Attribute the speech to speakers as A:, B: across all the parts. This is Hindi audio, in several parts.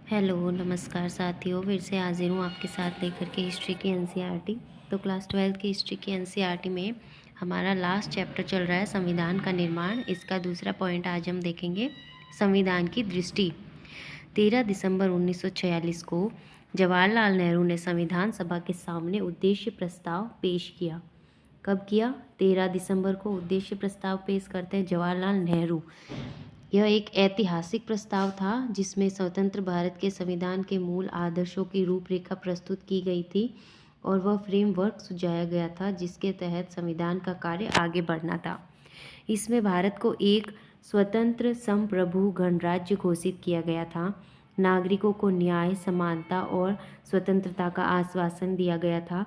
A: हेलो, नमस्कार साथियों। फिर से हाज़िर हूँ आपके साथ लेकर के हिस्ट्री की एनसीईआरटी। तो क्लास 12 की हिस्ट्री की एनसीईआरटी में हमारा लास्ट चैप्टर चल रहा है संविधान का निर्माण। इसका दूसरा पॉइंट आज हम देखेंगे, संविधान की दृष्टि। 13 दिसंबर 1946 को जवाहरलाल नेहरू ने संविधान सभा के सामने उद्देश्य प्रस्ताव पेश किया। कब किया? 13 दिसंबर को उद्देश्य प्रस्ताव पेश करते हैं जवाहरलाल नेहरू। यह एक ऐतिहासिक प्रस्ताव था जिसमें स्वतंत्र भारत के संविधान के मूल आदर्शों की रूपरेखा प्रस्तुत की गई थी और वह फ्रेमवर्क सुझाया गया था जिसके तहत संविधान का कार्य आगे बढ़ना था। इसमें भारत को एक स्वतंत्र संप्रभु गणराज्य घोषित किया गया था। नागरिकों को न्याय, समानता और स्वतंत्रता का आश्वासन दिया गया था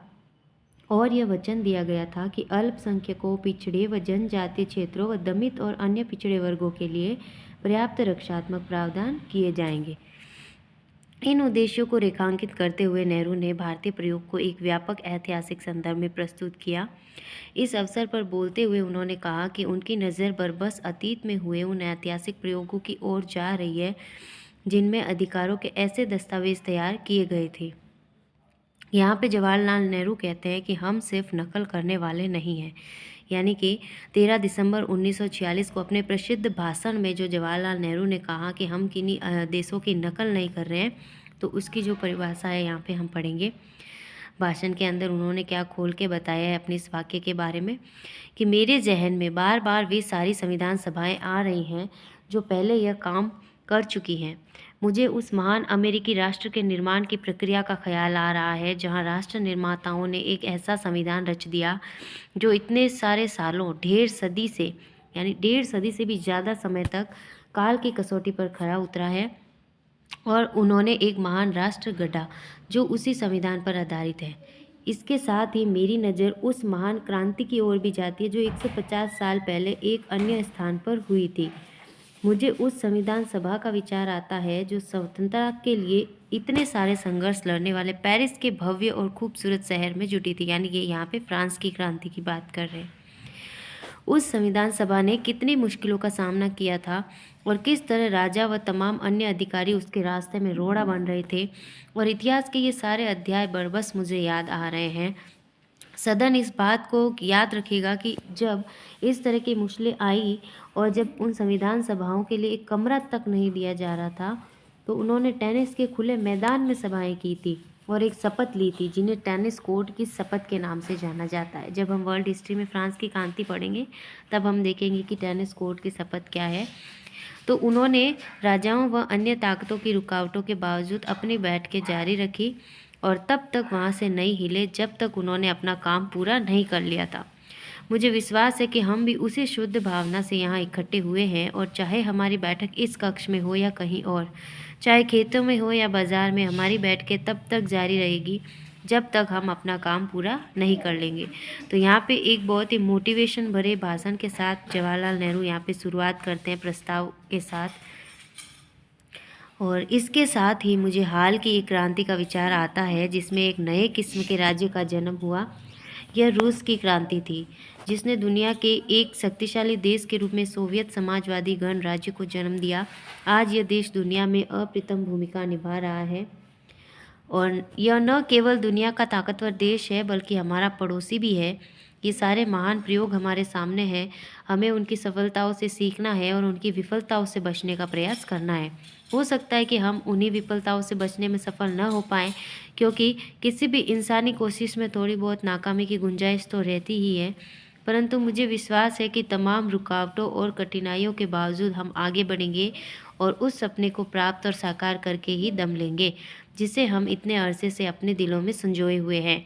A: और यह वचन दिया गया था कि अल्पसंख्यकों, पिछड़े व जनजातीय क्षेत्रों व दमित और अन्य पिछड़े वर्गों के लिए पर्याप्त रक्षात्मक प्रावधान किए जाएंगे। इन उद्देश्यों को रेखांकित करते हुए नेहरू ने भारतीय प्रयोग को एक व्यापक ऐतिहासिक संदर्भ में प्रस्तुत किया। इस अवसर पर बोलते हुए उन्होंने कहा कि उनकी नज़र बरबस अतीत में हुए उन ऐतिहासिक प्रयोगों की ओर जा रही है जिनमें अधिकारों के ऐसे दस्तावेज तैयार किए गए थे। यहाँ पे जवाहरलाल नेहरू कहते हैं कि हम सिर्फ नकल करने वाले नहीं हैं। यानी कि 13 दिसंबर 1946 को अपने प्रसिद्ध भाषण में जो जवाहरलाल नेहरू ने कहा कि हम किन्हीं देशों की नकल नहीं कर रहे हैं, तो उसकी जो परिभाषा है यहाँ पे हम पढ़ेंगे। भाषण के अंदर उन्होंने क्या खोल के बताया है अपने इस वाक्य के बारे में कि मेरे जहन में बार बार वे सारी संविधान सभाएं आ रही हैं जो पहले यह काम कर चुकी हैं। मुझे उस महान अमेरिकी राष्ट्र के निर्माण की प्रक्रिया का ख्याल आ रहा है जहां राष्ट्र निर्माताओं ने एक ऐसा संविधान रच दिया जो इतने सारे सालों, डेढ़ सदी से भी ज़्यादा समय तक काल की कसौटी पर खरा उतरा है और उन्होंने एक महान राष्ट्र गढ़ा जो उसी संविधान पर आधारित है। इसके साथ ही मेरी नज़र उस महान क्रांति की ओर भी जाती है जो 150 साल पहले एक अन्य स्थान पर हुई थी। मुझे उस संविधान सभा का विचार आता है जो स्वतंत्रता के लिए इतने सारे संघर्ष लड़ने वाले पेरिस के भव्य और खूबसूरत शहर में जुटी थी। यानी ये यहाँ पे फ्रांस की क्रांति की बात कर रहे हैं। उस संविधान सभा ने कितनी मुश्किलों का सामना किया था और किस तरह राजा व तमाम अन्य अधिकारी उसके रास्ते में रोड़ा बन रहे थे, और इतिहास के ये सारे अध्याय बरबस मुझे याद आ रहे हैं। सदन इस बात को याद रखेगा कि जब इस तरह की मुश्किलें आई और जब उन संविधान सभाओं के लिए एक कमरा तक नहीं दिया जा रहा था, तो उन्होंने टेनिस के खुले मैदान में सभाएं की थी और एक शपथ ली थी जिन्हें टेनिस कोर्ट की शपथ के नाम से जाना जाता है। जब हम वर्ल्ड हिस्ट्री में फ्रांस की क्रांति पढ़ेंगे तब हम देखेंगे कि टेनिस कोर्ट की शपथ क्या है। तो उन्होंने राजाओं व अन्य ताकतों की रुकावटों के बावजूद अपनी बैठकें जारी रखी और तब तक वहाँ से नहीं हिले जब तक उन्होंने अपना काम पूरा नहीं कर लिया था। मुझे विश्वास है कि हम भी उसी शुद्ध भावना से यहाँ इकट्ठे हुए हैं और चाहे हमारी बैठक इस कक्ष में हो या कहीं और, चाहे खेतों में हो या बाजार में, हमारी बैठकें तब तक जारी रहेगी जब तक हम अपना काम पूरा नहीं कर लेंगे। तो यहाँ पे एक बहुत ही मोटिवेशन भरे भाषण के साथ जवाहरलाल नेहरू यहाँ पे शुरुआत करते हैं प्रस्ताव के साथ। और इसके साथ ही मुझे हाल की एक क्रांति का विचार आता है जिसमें एक नए किस्म के राज्य का जन्म हुआ। यह रूस की क्रांति थी जिसने दुनिया के एक शक्तिशाली देश के रूप में सोवियत समाजवादी गणराज्य को जन्म दिया। आज यह देश दुनिया में अप्रतिम भूमिका निभा रहा है और यह न केवल दुनिया का ताकतवर देश है बल्कि हमारा पड़ोसी भी है। ये सारे महान प्रयोग हमारे सामने हैं, हमें उनकी सफलताओं से सीखना है और उनकी विफलताओं से बचने का प्रयास करना है। हो सकता है कि हम उन्हीं विफलताओं से बचने में सफल न हो पाएं, क्योंकि किसी भी इंसानी कोशिश में थोड़ी बहुत नाकामी की गुंजाइश तो रहती ही है, परंतु मुझे विश्वास है कि तमाम रुकावटों और कठिनाइयों के बावजूद हम आगे बढ़ेंगे और उस सपने को प्राप्त और साकार करके ही दम लेंगे जिसे हम इतने अरसे से अपने दिलों में संजोए हुए हैं।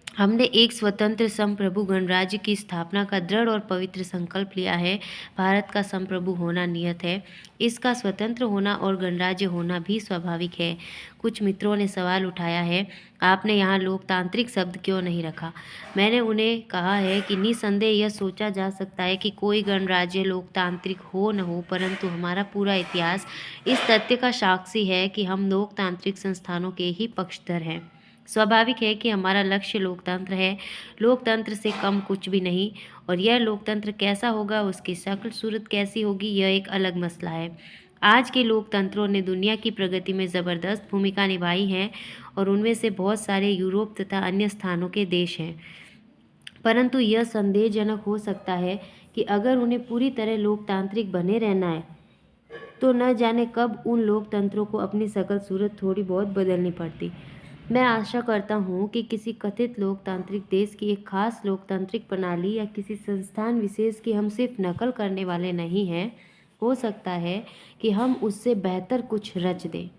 A: हमने एक स्वतंत्र संप्रभु गणराज्य की स्थापना का दृढ़ और पवित्र संकल्प लिया है। भारत का संप्रभु होना नियत है, इसका स्वतंत्र होना और गणराज्य होना भी स्वाभाविक है। कुछ मित्रों ने सवाल उठाया है, आपने यहाँ लोकतांत्रिक शब्द क्यों नहीं रखा? मैंने उन्हें कहा है कि निसंदेह यह सोचा जा सकता है कि कोई गणराज्य लोकतांत्रिक हो न हो, परंतु हमारा पूरा इतिहास इस तथ्य का साक्षी है कि हम लोकतांत्रिक संस्थानों के ही पक्षधर हैं। स्वाभाविक है कि हमारा लक्ष्य लोकतंत्र है, लोकतंत्र से कम कुछ भी नहीं, और यह लोकतंत्र कैसा होगा, उसकी शक्ल सूरत कैसी होगी, यह एक अलग मसला है। आज के लोकतंत्रों ने दुनिया की प्रगति में ज़बरदस्त भूमिका निभाई है और उनमें से बहुत सारे यूरोप तथा अन्य स्थानों के देश हैं। परंतु यह संदेहजनक हो सकता है कि अगर उन्हें पूरी तरह लोकतांत्रिक बने रहना है तो न जाने कब उन लोकतंत्रों को अपनी शकल सूरत थोड़ी बहुत बदलनी पड़ती। मैं आशा करता हूँ कि किसी कथित लोकतांत्रिक देश की एक खास लोकतांत्रिक प्रणाली या किसी संस्थान विशेष की हम सिर्फ नकल करने वाले नहीं हैं। हो सकता है कि हम उससे बेहतर कुछ रच दें।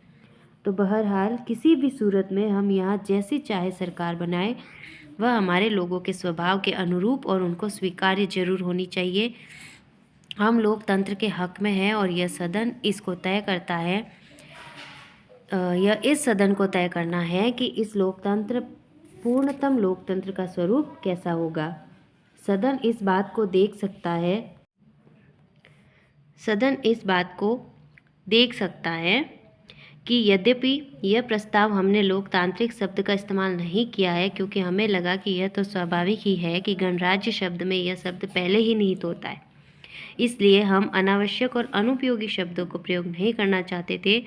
A: तो बहरहाल किसी भी सूरत में हम यहाँ जैसी चाहे सरकार बनाए, वह हमारे लोगों के स्वभाव के अनुरूप और उनको स्वीकार्य जरूर होनी चाहिए। हम लोकतंत्र के हक में हैं और यह सदन इसको तय करता है यह इस सदन को तय करना है कि इस लोकतंत्र पूर्णतम लोकतंत्र का स्वरूप कैसा होगा। सदन इस बात को देख सकता है कि यद्यपि यह प्रस्ताव हमने लोकतांत्रिक शब्द का इस्तेमाल नहीं किया है क्योंकि हमें लगा कि यह तो स्वाभाविक ही है कि गणराज्य शब्द में यह शब्द पहले ही निहित होता है, इसलिए हम अनावश्यक और अनुपयोगी शब्दों को प्रयोग नहीं करना चाहते थे।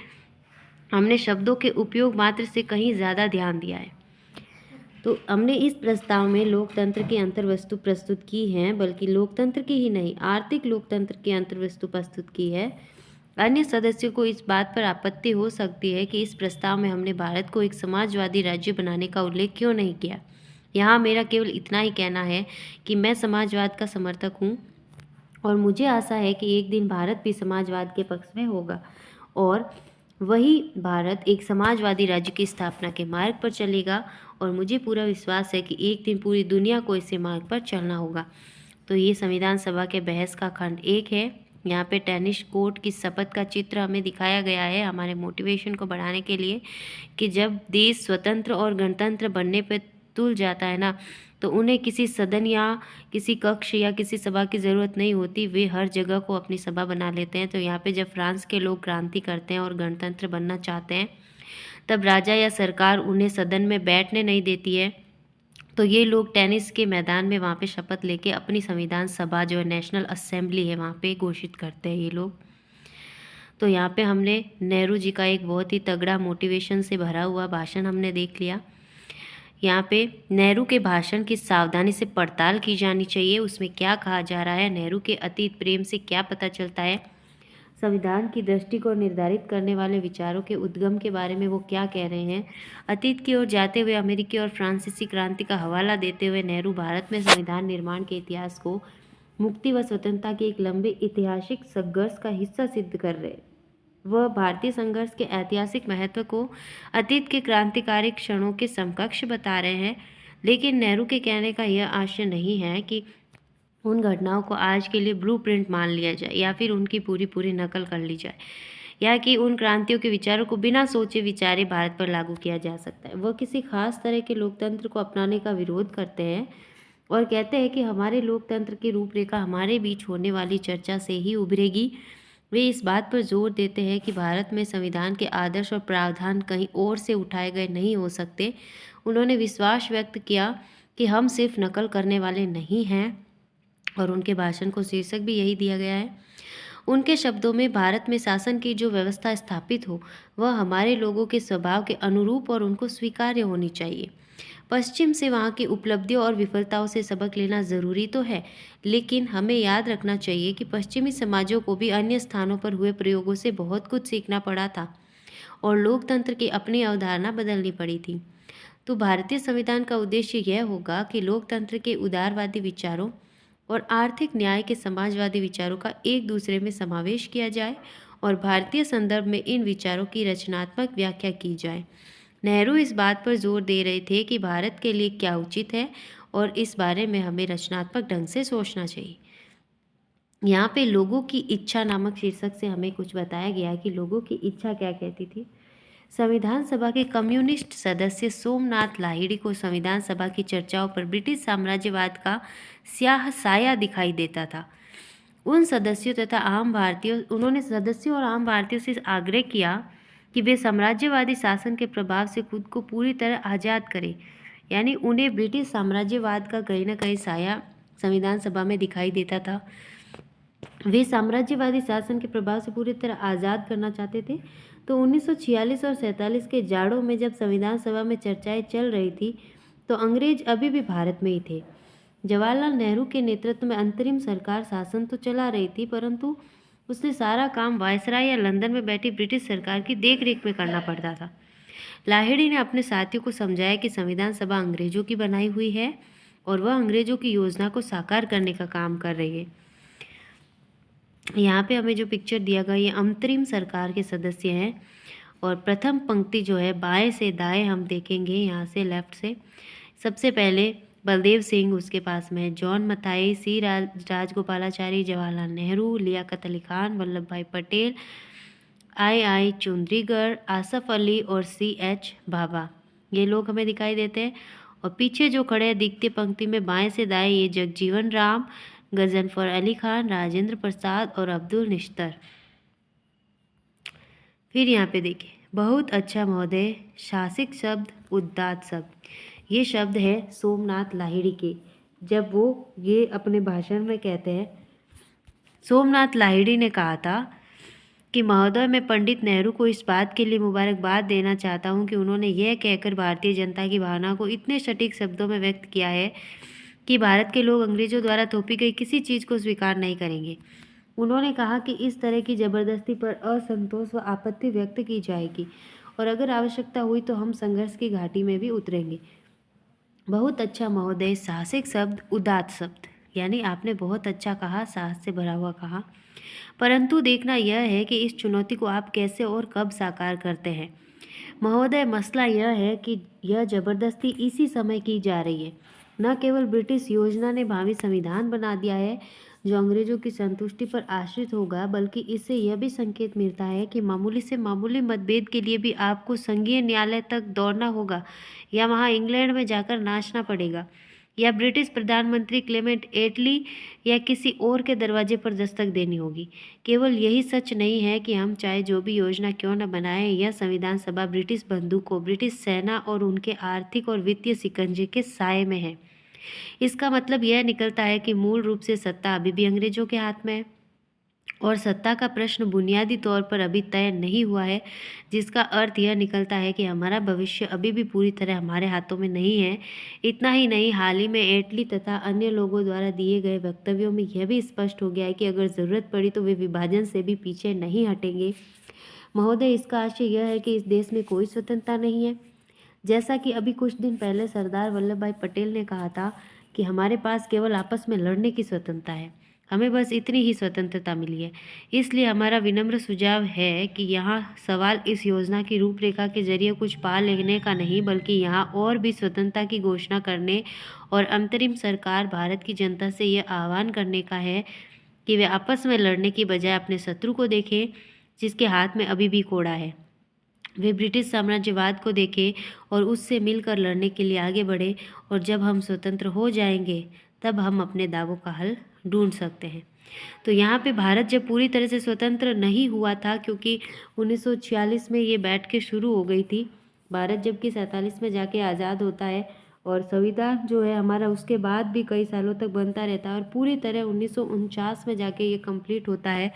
A: हमने शब्दों के उपयोग मात्र से कहीं ज़्यादा ध्यान दिया है। तो हमने इस प्रस्ताव में लोकतंत्र की अंतर्वस्तु प्रस्तुत की है, बल्कि लोकतंत्र की ही नहीं आर्थिक लोकतंत्र की अंतर्वस्तु प्रस्तुत की है। अन्य सदस्यों को इस बात पर आपत्ति हो सकती है कि इस प्रस्ताव में हमने भारत को एक समाजवादी राज्य बनाने का उल्लेख क्यों नहीं किया। यहाँ मेरा केवल इतना ही कहना है कि मैं समाजवाद का समर्थक हूँ और मुझे आशा है कि एक दिन भारत भी समाजवाद के पक्ष में होगा और वही भारत एक समाजवादी राज्य की स्थापना के मार्ग पर चलेगा और मुझे पूरा विश्वास है कि एक दिन पूरी दुनिया को इसी मार्ग पर चलना होगा। तो ये संविधान सभा के बहस का खंड 1 है। यहाँ पे टेनिस कोर्ट की शपथ का चित्र हमें दिखाया गया है हमारे मोटिवेशन को बढ़ाने के लिए कि जब देश स्वतंत्र और गणतंत्र बनने पर तुल जाता है ना, तो उन्हें किसी सदन या किसी कक्ष या किसी सभा की ज़रूरत नहीं होती, वे हर जगह को अपनी सभा बना लेते हैं। तो यहाँ पे जब फ्रांस के लोग क्रांति करते हैं और गणतंत्र बनना चाहते हैं, तब राजा या सरकार उन्हें सदन में बैठने नहीं देती है, तो ये लोग टेनिस के मैदान में वहाँ पे शपथ लेके अपनी संविधान सभा जो है नेशनल असेंबली है वहाँ पे घोषित करते हैं ये लोग। तो यहाँ पे हमने नेहरू जी का एक बहुत ही तगड़ा मोटिवेशन से भरा हुआ भाषण हमने देख लिया। यहाँ पे नेहरू के भाषण की सावधानी से पड़ताल की जानी चाहिए, उसमें क्या कहा जा रहा है, नेहरू के अतीत प्रेम से क्या पता चलता है, संविधान की दृष्टि को निर्धारित करने वाले विचारों के उद्गम के बारे में वो क्या कह रहे हैं। अतीत की ओर जाते हुए अमेरिकी और फ्रांसीसी क्रांति का हवाला देते हुए नेहरू भारत में संविधान निर्माण के इतिहास को मुक्ति व स्वतंत्रता के एक लंबे ऐतिहासिक संघर्ष का हिस्सा सिद्ध कर रहे। वह भारतीय संघर्ष के ऐतिहासिक महत्व को अतीत के क्रांतिकारी क्षणों के समकक्ष बता रहे हैं, लेकिन नेहरू के कहने का यह आशय नहीं है कि उन घटनाओं को आज के लिए ब्लूप्रिंट मान लिया जाए या फिर उनकी पूरी नकल कर ली जाए या कि उन क्रांतियों के विचारों को बिना सोचे विचारे भारत पर लागू किया जा सकता है। वह किसी खास तरह के लोकतंत्र को अपनाने का विरोध करते हैं और कहते हैं कि हमारे लोकतंत्र की रूपरेखा हमारे बीच होने वाली चर्चा से ही उभरेगी। वे इस बात पर जोर देते हैं कि भारत में संविधान के आदर्श और प्रावधान कहीं और से उठाए गए नहीं हो सकते। उन्होंने विश्वास व्यक्त किया कि हम सिर्फ नकल करने वाले नहीं हैं और उनके भाषण को शीर्षक भी यही दिया गया है। उनके शब्दों में भारत में शासन की जो व्यवस्था स्थापित हो वह हमारे लोगों के स्वभाव के अनुरूप और उनको स्वीकार्य होनी चाहिए। पश्चिम से वहाँ की उपलब्धियों और विफलताओं से सबक लेना ज़रूरी तो है, लेकिन हमें याद रखना चाहिए कि पश्चिमी समाजों को भी अन्य स्थानों पर हुए प्रयोगों से बहुत कुछ सीखना पड़ा था और लोकतंत्र की अपनी अवधारणा बदलनी पड़ी थी। तो भारतीय संविधान का उद्देश्य यह होगा कि लोकतंत्र के उदारवादी विचारों और आर्थिक न्याय के समाजवादी विचारों का एक दूसरे में समावेश किया जाए और भारतीय संदर्भ में इन विचारों की रचनात्मक व्याख्या की जाए। नेहरू इस बात पर जोर दे रहे थे कि भारत के लिए क्या उचित है और इस बारे में हमें रचनात्मक ढंग से सोचना चाहिए। यहाँ पे लोगों की इच्छा नामक शीर्षक से हमें कुछ बताया गया कि लोगों की इच्छा क्या कहती थी। संविधान सभा के कम्युनिस्ट सदस्य सोमनाथ लाहिड़ी को संविधान सभा की चर्चाओं पर ब्रिटिश साम्राज्यवाद का स्याह साया दिखाई देता था। उन्होंने सदस्यों और आम भारतीयों से आग्रह किया कि वे साम्राज्यवादी शासन के प्रभाव से खुद को पूरी तरह आज़ाद करें, यानी उन्हें ब्रिटिश साम्राज्यवाद का कहीं ना कहीं साया संविधान सभा में दिखाई देता था। वे साम्राज्यवादी शासन के प्रभाव से पूरी तरह आज़ाद करना चाहते थे। तो 1946 और 47 के जाड़ों में जब संविधान सभा में चर्चाएं चल रही थी, तो अंग्रेज अभी भी भारत में ही थे। जवाहरलाल नेहरू के नेतृत्व में अंतरिम सरकार शासन तो चला रही थी, परंतु उसने सारा काम वायसराय या लंदन में बैठी ब्रिटिश सरकार की देखरेख में करना पड़ता था। लाहिड़ी ने अपने साथियों को समझाया कि संविधान सभा अंग्रेजों की बनाई हुई है और वह अंग्रेजों की योजना को साकार करने का काम कर रही है। यहाँ पे हमें जो पिक्चर दिया गया, ये अंतरिम सरकार के सदस्य हैं और प्रथम पंक्ति जो है बाएं से दाएं हम देखेंगे, यहाँ से लेफ्ट से। सबसे पहले बलदेव सिंह उसके पास में है, जॉन मथाई, सी राजगोपालाचारी, जवाहरलाल नेहरू, लियाकत अली खान, वल्लभ भाई पटेल, आई चुंद्रीगढ़, आसफ अली और CH भाभा, ये लोग हमें दिखाई देते हैं। और पीछे जो खड़े हैं दिखती पंक्ति में बाएं से दाएं, ये जगजीवन राम, गजनफर अली खान, राजेंद्र प्रसाद और अब्दुल निश्तर। फिर यहाँ पे देखिए, बहुत अच्छा महोदय, शासिक शब्द, उदात्त शब्द, ये शब्द है सोमनाथ लाहिड़ी के। जब वो ये अपने भाषण में कहते हैं, सोमनाथ लाहिड़ी ने कहा था कि महोदय, मैं पंडित नेहरू को इस बात के लिए मुबारकबाद देना चाहता हूं कि उन्होंने यह कहकर भारतीय जनता की भावना को इतने सटीक शब्दों में व्यक्त किया है कि भारत के लोग अंग्रेजों द्वारा थोपी गई किसी चीज़ को स्वीकार नहीं करेंगे। उन्होंने कहा कि इस तरह की जबरदस्ती पर असंतोष व आपत्ति व्यक्त की जाएगी और अगर आवश्यकता हुई तो हम संघर्ष की घाटी में भी उतरेंगे। बहुत अच्छा महोदय, साहसिक शब्द, उदात्त शब्द, यानी आपने बहुत अच्छा कहा, साहस से भरा हुआ कहा, परंतु देखना यह है कि इस चुनौती को आप कैसे और कब साकार करते हैं। महोदय, मसला यह है कि यह जबरदस्ती इसी समय की जा रही है। न केवल ब्रिटिश योजना ने भावी संविधान बना दिया है जो अंग्रेजों की संतुष्टि पर आश्रित होगा, बल्कि इससे यह भी संकेत मिलता है कि मामूली से मामूली मतभेद के लिए भी आपको संघीय न्यायालय तक दौड़ना होगा या वहां इंग्लैंड में जाकर नाचना पड़ेगा या ब्रिटिश प्रधानमंत्री क्लेमेंट एटली या किसी और के दरवाजे पर दस्तक देनी होगी। केवल यही सच नहीं है कि हम चाहे जो भी योजना क्यों न बनाएं, यह संविधान सभा ब्रिटिश बंदूकों, ब्रिटिश सेना और उनके आर्थिक और वित्तीय शिकंजे के साए में है। इसका मतलब यह निकलता है कि मूल रूप से सत्ता अभी भी अंग्रेजों के हाथ में है और सत्ता का प्रश्न बुनियादी तौर पर अभी तय नहीं हुआ है, जिसका अर्थ यह निकलता है कि हमारा भविष्य अभी भी पूरी तरह हमारे हाथों में नहीं है। इतना ही नहीं, हाल ही में एटली तथा अन्य लोगों द्वारा दिए गए वक्तव्यों में यह भी स्पष्ट हो गया है कि अगर ज़रूरत पड़ी तो वे विभाजन से भी पीछे नहीं हटेंगे। महोदय, इसका आशय यह है कि इस देश में कोई स्वतंत्रता नहीं है। जैसा कि अभी कुछ दिन पहले सरदार वल्लभ भाई पटेल ने कहा था कि हमारे पास केवल आपस में लड़ने की स्वतंत्रता है, हमें बस इतनी ही स्वतंत्रता मिली है। इसलिए हमारा विनम्र सुझाव है कि यहाँ सवाल इस योजना की रूपरेखा के जरिए कुछ पा लेने का नहीं, बल्कि यहाँ और भी स्वतंत्रता की घोषणा करने और अंतरिम सरकार भारत की जनता से यह आह्वान करने का है कि वे आपस में लड़ने की बजाय अपने शत्रु को देखें जिसके हाथ में अभी भी कोड़ा है। वे ब्रिटिश साम्राज्यवाद को देखें और उससे मिलकर लड़ने के लिए आगे बढ़े और जब हम स्वतंत्र हो जाएंगे तब हम अपने दावों का हल ढूंढ सकते हैं। तो यहाँ पे भारत जब पूरी तरह से स्वतंत्र नहीं हुआ था, क्योंकि 1946 में ये बैठ के शुरू हो गई थी, भारत जबकि 47 में जाके आज़ाद होता है और संविधान जो है हमारा उसके बाद भी कई सालों तक बनता रहता है और पूरी तरह 1949 में जाके ये कंप्लीट होता है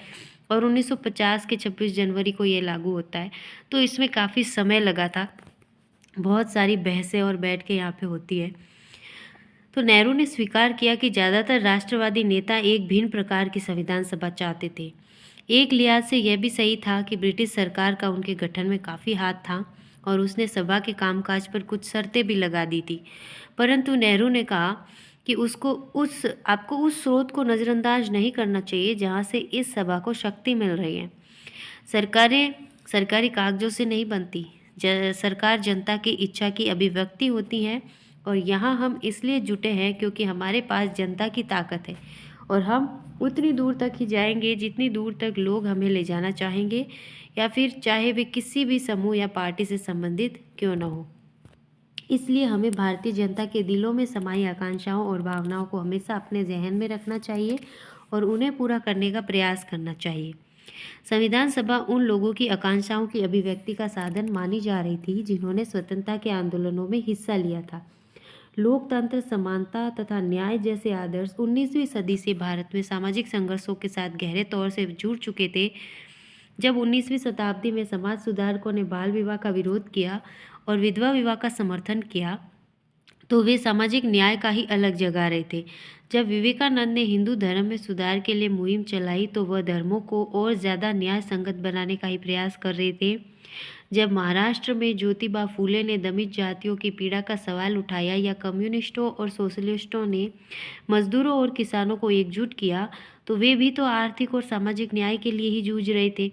A: और 1950 के 26 जनवरी को ये लागू होता है। तो इसमें काफ़ी समय लगा था, बहुत सारी बहसें और बैठ के यहाँ पे होती है। तो नेहरू ने स्वीकार किया कि ज़्यादातर राष्ट्रवादी नेता एक भिन्न प्रकार की संविधान सभा चाहते थे। एक लिहाज से यह भी सही था कि ब्रिटिश सरकार का उनके गठन में काफ़ी हाथ था और उसने सभा के कामकाज पर कुछ शर्तें भी लगा दी थी, परंतु नेहरू ने कहा कि आपको उस स्रोत को नज़रअंदाज नहीं करना चाहिए जहाँ से इस सभा को शक्ति मिल रही है। सरकारें सरकारी कागजों से नहीं बनती, सरकार जनता की इच्छा की अभिव्यक्ति होती है और यहाँ हम इसलिए जुटे हैं क्योंकि हमारे पास जनता की ताकत है और हम उतनी दूर तक ही जाएंगे जितनी दूर तक लोग हमें ले जाना चाहेंगे, या फिर चाहे वे किसी भी समूह या पार्टी से संबंधित क्यों न हो। इसलिए हमें भारतीय जनता के दिलों में समाई आकांक्षाओं और भावनाओं को हमेशा अपने जहन में रखना चाहिए और उन्हें पूरा करने का प्रयास करना चाहिए। संविधान सभा उन लोगों की आकांक्षाओं की अभिव्यक्ति का साधन मानी जा रही थी जिन्होंने स्वतंत्रता के आंदोलनों में हिस्सा लिया था। लोकतंत्र, समानता तथा न्याय जैसे आदर्श 19वीं सदी से भारत में सामाजिक संघर्षों के साथ गहरे तौर से जुड़ चुके थे। जब 19वीं शताब्दी में समाज सुधारकों ने बाल विवाह का विरोध किया और विधवा विवाह का समर्थन किया, तो वे सामाजिक न्याय का ही अलग जगा रहे थे। जब विवेकानंद ने हिंदू धर्म में सुधार के लिए मुहिम चलाई, तो वह धर्मों को और ज़्यादा न्याय संगत बनाने का ही प्रयास कर रहे थे। जब महाराष्ट्र में ज्योतिबा फूले ने दलित जातियों की पीड़ा का सवाल उठाया, या कम्युनिस्टों और सोशलिस्टों ने मजदूरों और किसानों को एकजुट किया, तो वे भी तो आर्थिक और सामाजिक न्याय के लिए ही जूझ रहे थे।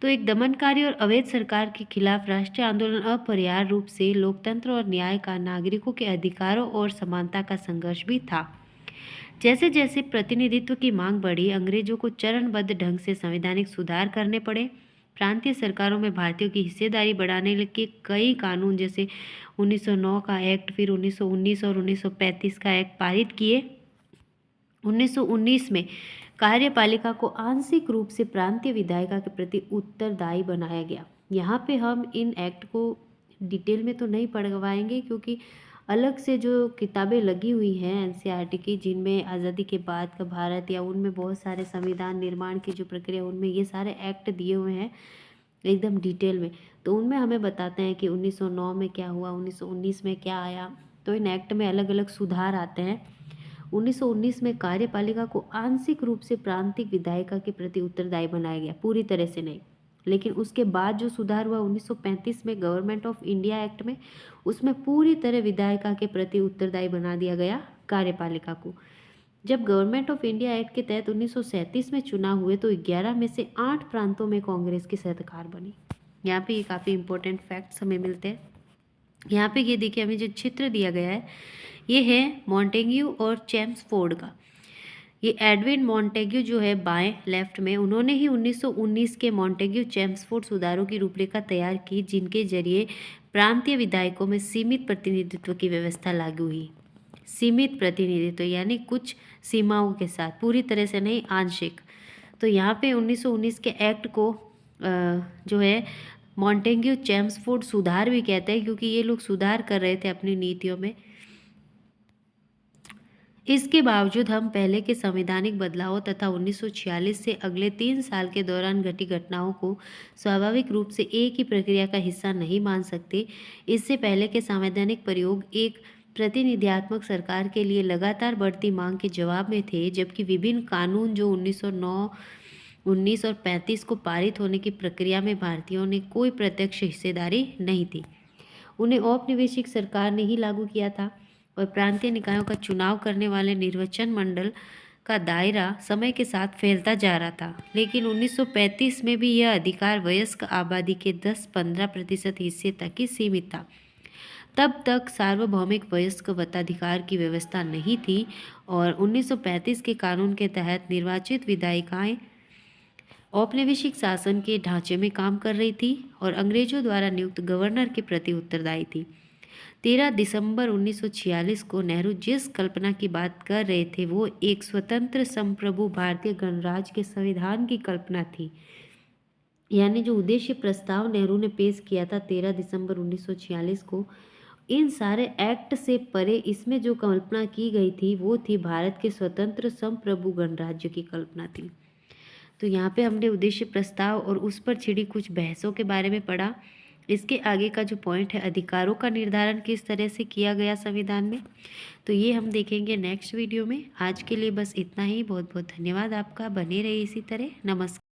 A: तो एक दमनकारी और अवैध सरकार के खिलाफ राष्ट्रीय आंदोलन अपरिहार्य रूप से लोकतंत्र और न्याय का, नागरिकों के अधिकारों और समानता का संघर्ष भी था। जैसे जैसे प्रतिनिधित्व की मांग बढ़ी, अंग्रेजों को चरणबद्ध ढंग से संवैधानिक सुधार करने पड़े। प्रांतीय सरकारों में भारतीयों की हिस्सेदारी बढ़ाने के कई कानून, जैसे 1909 का एक्ट, फिर 1919 और 1935 का एक्ट पारित किए। 1919 में कार्यपालिका को आंशिक रूप से प्रांतीय विधायिका के प्रति उत्तरदायी बनाया गया। यहाँ पे हम इन एक्ट को डिटेल में तो नहीं पढ़वाएंगे, क्योंकि अलग से जो किताबें लगी हुई हैं एनसीईआरटी की, जिनमें आज़ादी के बाद का भारत, या उनमें बहुत सारे संविधान निर्माण की जो प्रक्रिया, उनमें ये सारे एक्ट दिए हुए हैं एकदम डिटेल में। तो उनमें हमें बताते हैं कि 1909 में क्या हुआ, 1919 में क्या आया। तो इन एक्ट में अलग अलग सुधार आते हैं। 1919 में कार्यपालिका को आंशिक रूप से प्रांतिक विधायिका के प्रति उत्तरदायी बनाया गया, पूरी तरह से नहीं। लेकिन उसके बाद जो सुधार हुआ 1935 में गवर्नमेंट ऑफ इंडिया एक्ट में, उसमें पूरी तरह विधायिका के प्रति उत्तरदायी बना दिया गया कार्यपालिका को। जब गवर्नमेंट ऑफ इंडिया एक्ट के तहत 1937 में चुनाव हुए, तो 11 में से 8 प्रांतों में कांग्रेस की सरकार बनी। यहाँ पे ये काफ़ी इंपॉर्टेंट फैक्ट्स हमें मिलते हैं। यहाँ पे ये देखिए, हमें जो चित्र दिया गया है, ये है मॉन्टेग्यू और चेम्सफोर्ड का। ये एडविन मॉन्टेग्यू जो है बाएं लेफ्ट में, उन्होंने ही 1919 के मॉन्टेग्यू चेम्सफोर्ड सुधारों की रूपरेखा तैयार की, जिनके जरिए प्रांतीय विधायकों में सीमित प्रतिनिधित्व की व्यवस्था लागू हुई। सीमित प्रतिनिधित्व यानी कुछ सीमाओं के साथ, पूरी तरह से नहीं, आंशिक। तो यहाँ पे 1919 के एक्ट को जो है मॉन्टेग्यू चेम्सफोर्ड सुधार भी कहते हैं, क्योंकि ये लोग सुधार कर रहे थे अपनी नीतियों में। इसके बावजूद हम पहले के संवैधानिक बदलावों तथा 1946 से अगले 3 साल के दौरान घटी घटनाओं को स्वाभाविक रूप से एक ही प्रक्रिया का हिस्सा नहीं मान सकते। इससे पहले के संवैधानिक प्रयोग एक प्रतिनिधियात्मक सरकार के लिए लगातार बढ़ती मांग के जवाब में थे, जबकि विभिन्न कानून जो 1909, 19 और 35 को पारित होने की प्रक्रिया में भारतीयों ने कोई प्रत्यक्ष हिस्सेदारी नहीं थी, उन्हें औपनिवेशिक सरकार ने ही लागू किया था। और प्रांतीय निकायों का चुनाव करने वाले निर्वाचन मंडल का दायरा समय के साथ फैलता जा रहा था, लेकिन 1935 में भी यह अधिकार वयस्क आबादी के 10-15% हिस्से तक ही सीमित था। तब तक सार्वभौमिक वयस्क मताधिकार की व्यवस्था नहीं थी, और 1935 के कानून के तहत निर्वाचित विधायिकाएं औपनिवेशिक शासन के ढांचे में काम कर रही थी और अंग्रेजों द्वारा नियुक्त गवर्नर के प्रति उत्तरदायी थी। 13 दिसंबर 1946 को नेहरू जिस कल्पना की बात कर रहे थे, वो एक स्वतंत्र संप्रभु भारतीय गणराज्य के संविधान की कल्पना थी। यानी जो उद्देश्य प्रस्ताव नेहरू ने पेश किया था 13 दिसंबर 1946 को, इन सारे एक्ट से परे इसमें जो कल्पना की गई थी, वो थी भारत के स्वतंत्र संप्रभु गणराज्य की कल्पना थी। तो यहाँ पे हमने उद्देश्य प्रस्ताव और उस पर छिड़ी कुछ बहसों के बारे में पढ़ा। इसके आगे का जो पॉइंट है, अधिकारों का निर्धारण किस तरह से किया गया संविधान में, तो ये हम देखेंगे नेक्स्ट वीडियो में। आज के लिए बस इतना ही। बहुत बहुत धन्यवाद आपका। बने रहिए इसी तरह। नमस्कार।